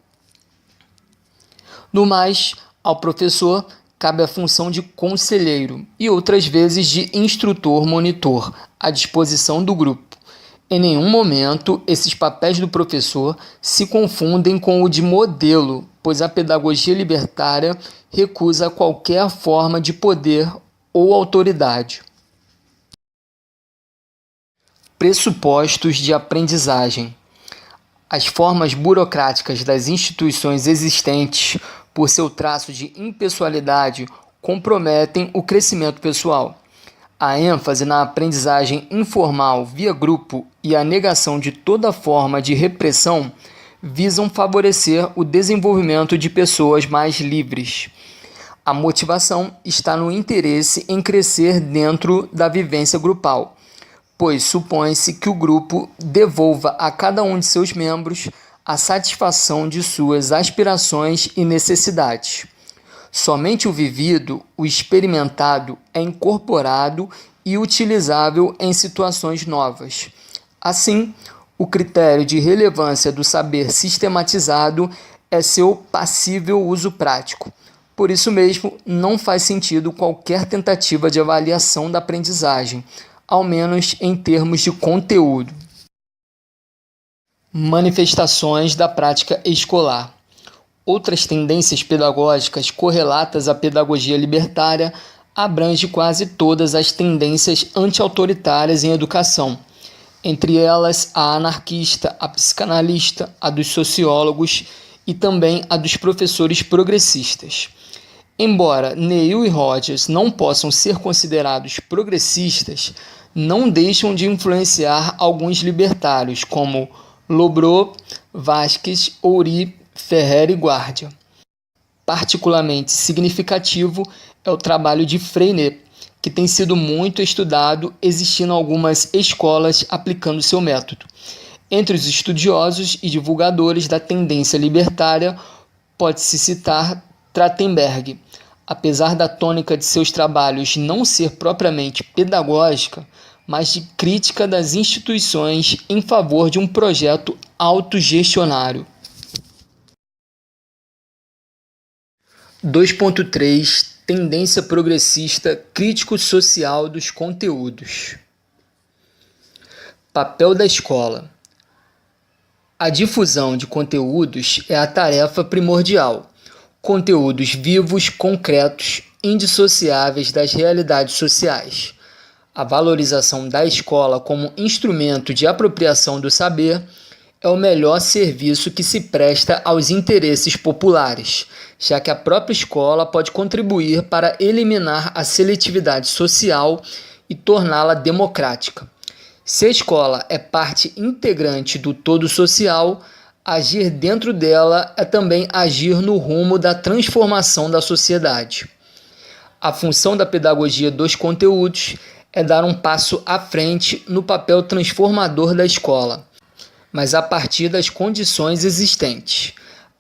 No mais, ao professor cabe a função de conselheiro e outras vezes de instrutor-monitor à disposição do grupo. Em nenhum momento esses papéis do professor se confundem com o de modelo, pois a pedagogia libertária recusa qualquer forma de poder ou autoridade. Pressupostos de aprendizagem. As formas burocráticas das instituições existentes, por seu traço de impessoalidade, comprometem o crescimento pessoal. A ênfase na aprendizagem informal via grupo e a negação de toda forma de repressão visam favorecer o desenvolvimento de pessoas mais livres. A motivação está no interesse em crescer dentro da vivência grupal, pois supõe-se que o grupo devolva a cada um de seus membros a satisfação de suas aspirações e necessidades. Somente o vivido, o experimentado, é incorporado e utilizável em situações novas. Assim, o critério de relevância do saber sistematizado é seu passível uso prático. Por isso mesmo, não faz sentido qualquer tentativa de avaliação da aprendizagem, ao menos em termos de conteúdo. Manifestações da prática escolar. Outras tendências pedagógicas correlatas à pedagogia libertária abrangem quase todas as tendências anti-autoritárias em educação, entre elas a anarquista, a psicanalista, a dos sociólogos e também a dos professores progressistas. Embora Neil e Rogers não possam ser considerados progressistas, não deixam de influenciar alguns libertários, como Lobrew, Vasquez, Ouri, Ferrer e Guardia. Particularmente significativo é o trabalho de Freinet, que tem sido muito estudado, existindo algumas escolas aplicando seu método. Entre os estudiosos e divulgadores da tendência libertária, pode-se citar Trachtenberg. Apesar da tônica de seus trabalhos não ser propriamente pedagógica, mas de crítica das instituições em favor de um projeto autogestionário. 2.3 Tendência progressista crítico-social dos conteúdos. Papel da escola. A difusão de conteúdos é a tarefa primordial. Conteúdos vivos, concretos, indissociáveis das realidades sociais. A valorização da escola como instrumento de apropriação do saber é o melhor serviço que se presta aos interesses populares, já que a própria escola pode contribuir para eliminar a seletividade social e torná-la democrática. Se a escola é parte integrante do todo social, agir dentro dela é também agir no rumo da transformação da sociedade. A função da pedagogia dos conteúdos é dar um passo à frente no papel transformador da escola, mas a partir das condições existentes.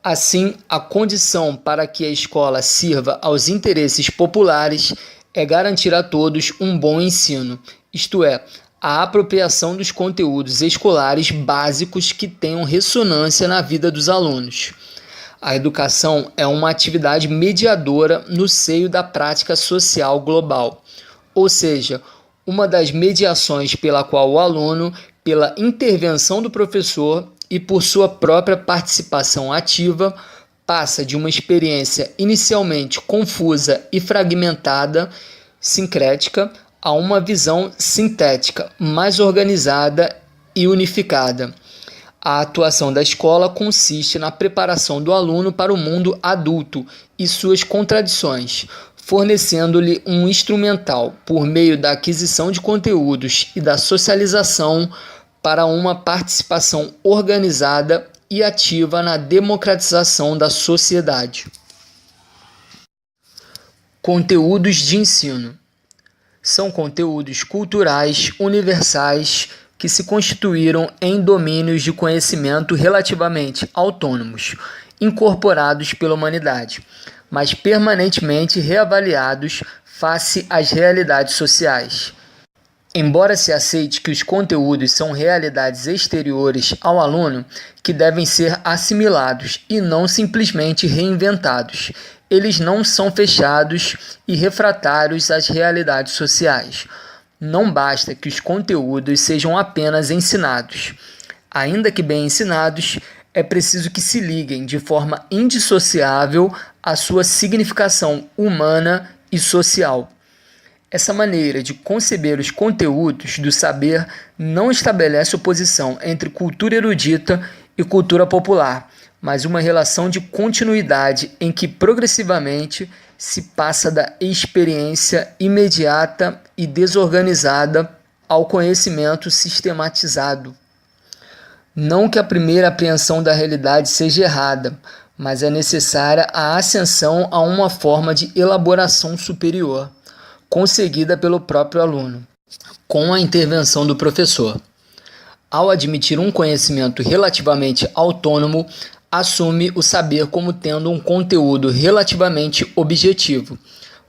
Assim, a condição para que a escola sirva aos interesses populares é garantir a todos um bom ensino, isto é, a apropriação dos conteúdos escolares básicos que tenham ressonância na vida dos alunos. A educação é uma atividade mediadora no seio da prática social global, ou seja, uma das mediações pela qual o aluno, pela intervenção do professor e por sua própria participação ativa, passa de uma experiência inicialmente confusa e fragmentada, sincrética, a uma visão sintética, mais organizada e unificada. A atuação da escola consiste na preparação do aluno para o mundo adulto e suas contradições, fornecendo-lhe um instrumental por meio da aquisição de conteúdos e da socialização para uma participação organizada e ativa na democratização da sociedade. Conteúdos de ensino. São conteúdos culturais universais que se constituíram em domínios de conhecimento relativamente autônomos, incorporados pela humanidade, mas permanentemente reavaliados face às realidades sociais. Embora se aceite que os conteúdos são realidades exteriores ao aluno que devem ser assimilados e não simplesmente reinventados, eles não são fechados e refratários às realidades sociais. Não basta que os conteúdos sejam apenas ensinados. Ainda que bem ensinados, é preciso que se liguem de forma indissociável à sua significação humana e social. Essa maneira de conceber os conteúdos do saber não estabelece oposição entre cultura erudita e cultura popular, mas uma relação de continuidade em que progressivamente se passa da experiência imediata e desorganizada ao conhecimento sistematizado. Não que a primeira apreensão da realidade seja errada, mas é necessária a ascensão a uma forma de elaboração superior, conseguida pelo próprio aluno, com a intervenção do professor. Ao admitir um conhecimento relativamente autônomo, assume o saber como tendo um conteúdo relativamente objetivo,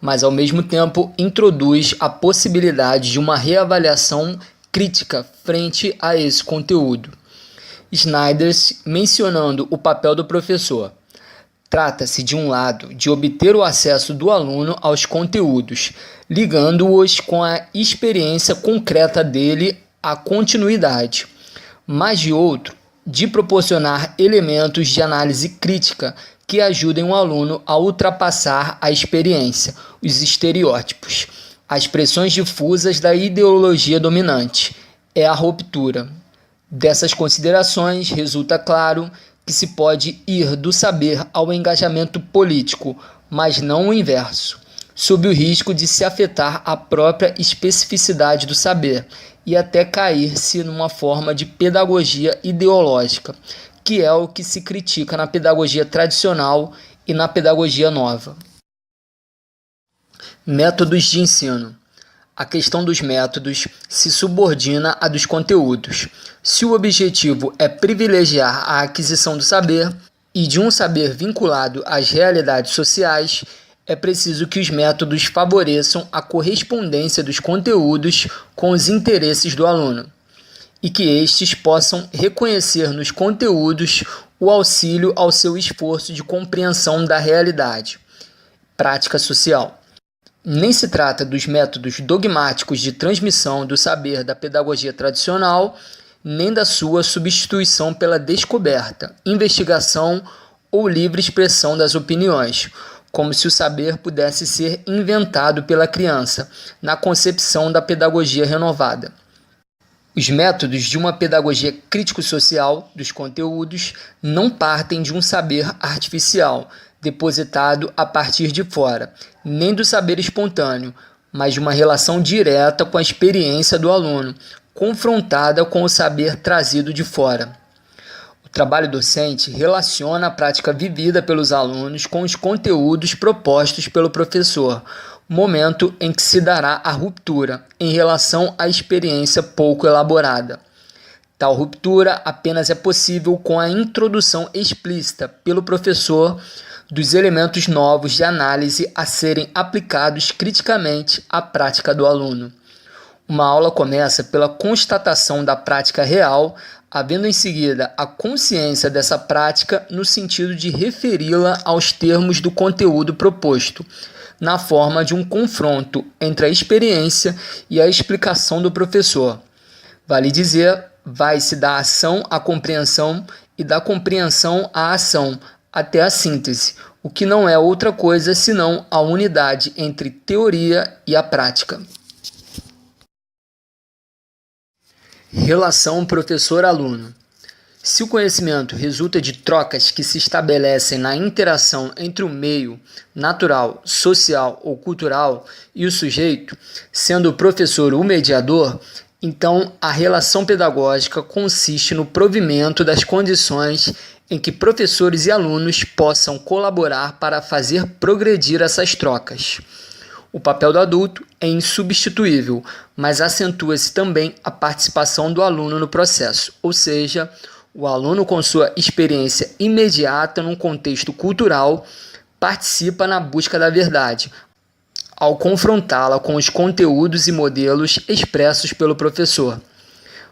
mas ao mesmo tempo introduz a possibilidade de uma reavaliação crítica frente a esse conteúdo. Schneiders, mencionando o papel do professor, trata-se, de um lado, de obter o acesso do aluno aos conteúdos, ligando-os com a experiência concreta dele à continuidade, mas de outro, de proporcionar elementos de análise crítica que ajudem o aluno a ultrapassar a experiência, os estereótipos, as pressões difusas da ideologia dominante. É a ruptura. Dessas considerações, resulta claro que se pode ir do saber ao engajamento político, mas não o inverso, sob o risco de se afetar a própria especificidade do saber e até cair-se numa forma de pedagogia ideológica, que é o que se critica na pedagogia tradicional e na pedagogia nova. Métodos de ensino. A questão dos métodos se subordina à dos conteúdos. Se o objetivo é privilegiar a aquisição do saber e de um saber vinculado às realidades sociais, é preciso que os métodos favoreçam a correspondência dos conteúdos com os interesses do aluno e que estes possam reconhecer nos conteúdos o auxílio ao seu esforço de compreensão da realidade. Prática social. Nem se trata dos métodos dogmáticos de transmissão do saber da pedagogia tradicional, nem da sua substituição pela descoberta, investigação ou livre expressão das opiniões, como se o saber pudesse ser inventado pela criança, na concepção da pedagogia renovada. Os métodos de uma pedagogia crítico-social dos conteúdos não partem de um saber artificial, depositado a partir de fora, nem do saber espontâneo, mas de uma relação direta com a experiência do aluno, confrontada com o saber trazido de fora. O trabalho docente relaciona a prática vivida pelos alunos com os conteúdos propostos pelo professor, momento em que se dará a ruptura em relação à experiência pouco elaborada. Tal ruptura apenas é possível com a introdução explícita pelo professor dos elementos novos de análise a serem aplicados criticamente à prática do aluno. Uma aula começa pela constatação da prática real, havendo em seguida a consciência dessa prática no sentido de referi-la aos termos do conteúdo proposto, na forma de um confronto entre a experiência e a explicação do professor. Vale dizer, vai-se da ação à compreensão e da compreensão à ação, até a síntese, o que não é outra coisa senão a unidade entre teoria e a prática. Relação professor-aluno. Se o conhecimento resulta de trocas que se estabelecem na interação entre o meio natural, social ou cultural e o sujeito, sendo o professor o mediador, então a relação pedagógica consiste no provimento das condições em que professores e alunos possam colaborar para fazer progredir essas trocas. O papel do adulto é insubstituível, mas acentua-se também a participação do aluno no processo, ou seja, o aluno com sua experiência imediata num contexto cultural participa na busca da verdade, ao confrontá-la com os conteúdos e modelos expressos pelo professor.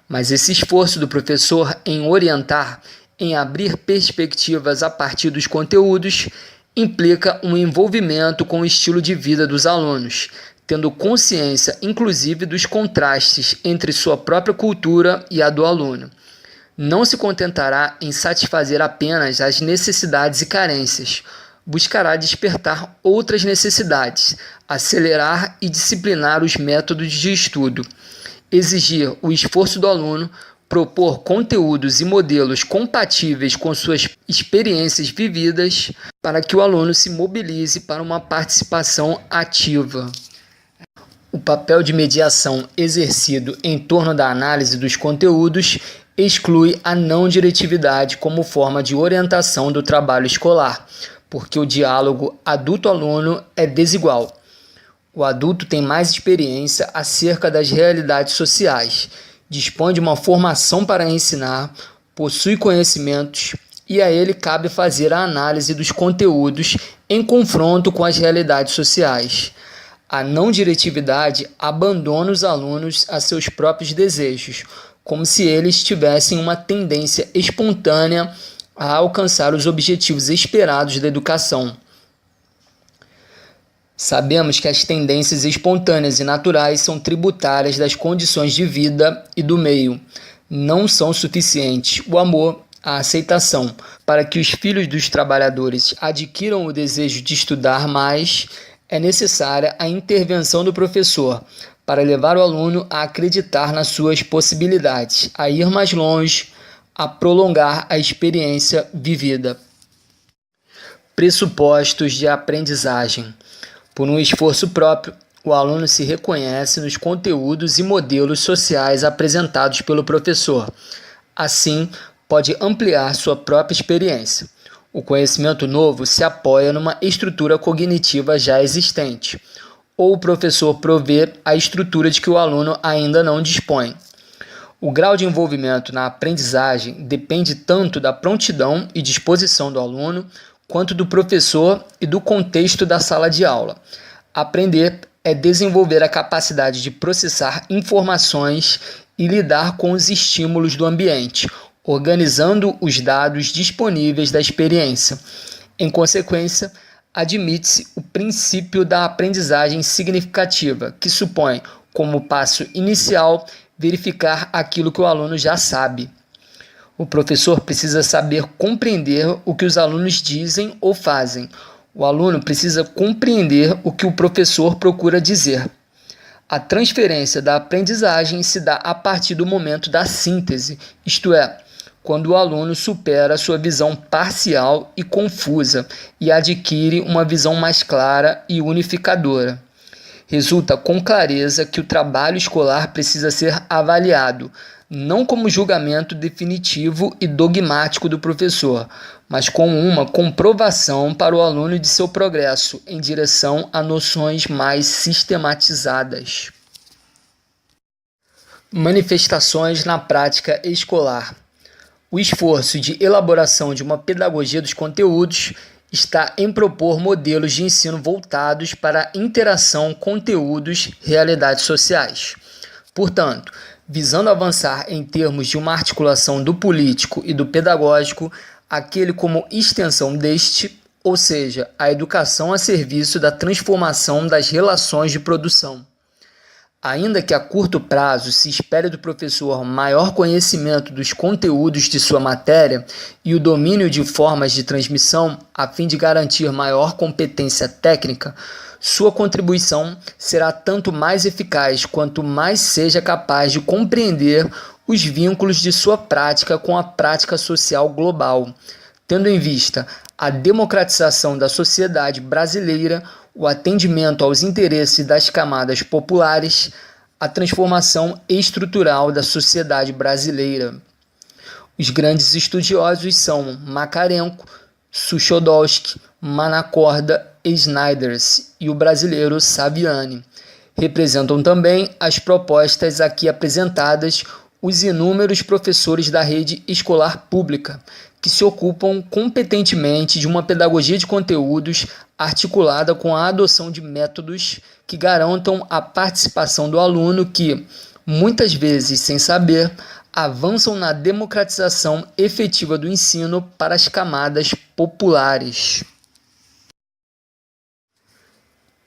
Mas esse esforço do professor em orientar, em abrir perspectivas a partir dos conteúdos, implica um envolvimento com o estilo de vida dos alunos, tendo consciência, inclusive, dos contrastes entre sua própria cultura e a do aluno. Não se contentará em satisfazer apenas as necessidades e carências, buscará despertar outras necessidades, acelerar e disciplinar os métodos de estudo, exigir o esforço do aluno, propor conteúdos e modelos compatíveis com suas experiências vividas para que o aluno se mobilize para uma participação ativa. O papel de mediação exercido em torno da análise dos conteúdos exclui a não diretividade como forma de orientação do trabalho escolar, porque o diálogo adulto-aluno é desigual. O adulto tem mais experiência acerca das realidades sociais, dispõe de uma formação para ensinar, possui conhecimentos e a ele cabe fazer a análise dos conteúdos em confronto com as realidades sociais. A não diretividade abandona os alunos a seus próprios desejos, como se eles tivessem uma tendência espontânea a alcançar os objetivos esperados da educação. Sabemos que as tendências espontâneas e naturais são tributárias das condições de vida e do meio. Não são suficientes o amor a aceitação. Para que os filhos dos trabalhadores adquiram o desejo de estudar mais, é necessária a intervenção do professor para levar o aluno a acreditar nas suas possibilidades, a ir mais longe, a prolongar a experiência vivida. Pressupostos de aprendizagem. Por um esforço próprio, o aluno se reconhece nos conteúdos e modelos sociais apresentados pelo professor. Assim, pode ampliar sua própria experiência. O conhecimento novo se apoia numa estrutura cognitiva já existente, ou o professor provê a estrutura de que o aluno ainda não dispõe. O grau de envolvimento na aprendizagem depende tanto da prontidão e disposição do aluno, quanto do professor e do contexto da sala de aula. Aprender é desenvolver a capacidade de processar informações e lidar com os estímulos do ambiente, organizando os dados disponíveis da experiência. Em consequência, admite-se o princípio da aprendizagem significativa, que supõe, como passo inicial, verificar aquilo que o aluno já sabe. O professor precisa saber compreender o que os alunos dizem ou fazem. O aluno precisa compreender o que o professor procura dizer. A transferência da aprendizagem se dá a partir do momento da síntese, isto é, quando o aluno supera sua visão parcial e confusa e adquire uma visão mais clara e unificadora. Resulta com clareza que o trabalho escolar precisa ser avaliado, não como julgamento definitivo e dogmático do professor, mas como uma comprovação para o aluno de seu progresso em direção a noções mais sistematizadas. Manifestações na prática escolar. O esforço de elaboração de uma pedagogia dos conteúdos está em propor modelos de ensino voltados para a interação conteúdos-realidades sociais. Portanto, visando avançar em termos de uma articulação do político e do pedagógico, aquele como extensão deste, ou seja, a educação a serviço da transformação das relações de produção. Ainda que a curto prazo se espere do professor maior conhecimento dos conteúdos de sua matéria e o domínio de formas de transmissão, a fim de garantir maior competência técnica, sua contribuição será tanto mais eficaz quanto mais seja capaz de compreender os vínculos de sua prática com a prática social global, tendo em vista a democratização da sociedade brasileira, o atendimento aos interesses das camadas populares, a transformação estrutural da sociedade brasileira. Os grandes estudiosos são Makarenko, Suchodolski, Manacorda e Snyders e o brasileiro Saviani. Representam também as propostas aqui apresentadas os inúmeros professores da rede escolar pública, que se ocupam competentemente de uma pedagogia de conteúdos articulada com a adoção de métodos que garantam a participação do aluno que, muitas vezes sem saber, avançam na democratização efetiva do ensino para as camadas populares.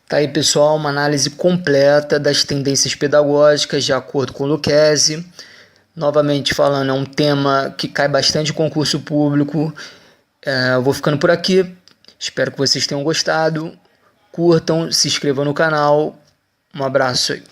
Tá aí, pessoal, uma análise completa das tendências pedagógicas de acordo com Lucchesi. Novamente falando, é um tema que cai bastante em concurso público. Eu vou ficando por aqui. Espero que vocês tenham gostado. Curtam, se inscrevam no canal. Um abraço aí.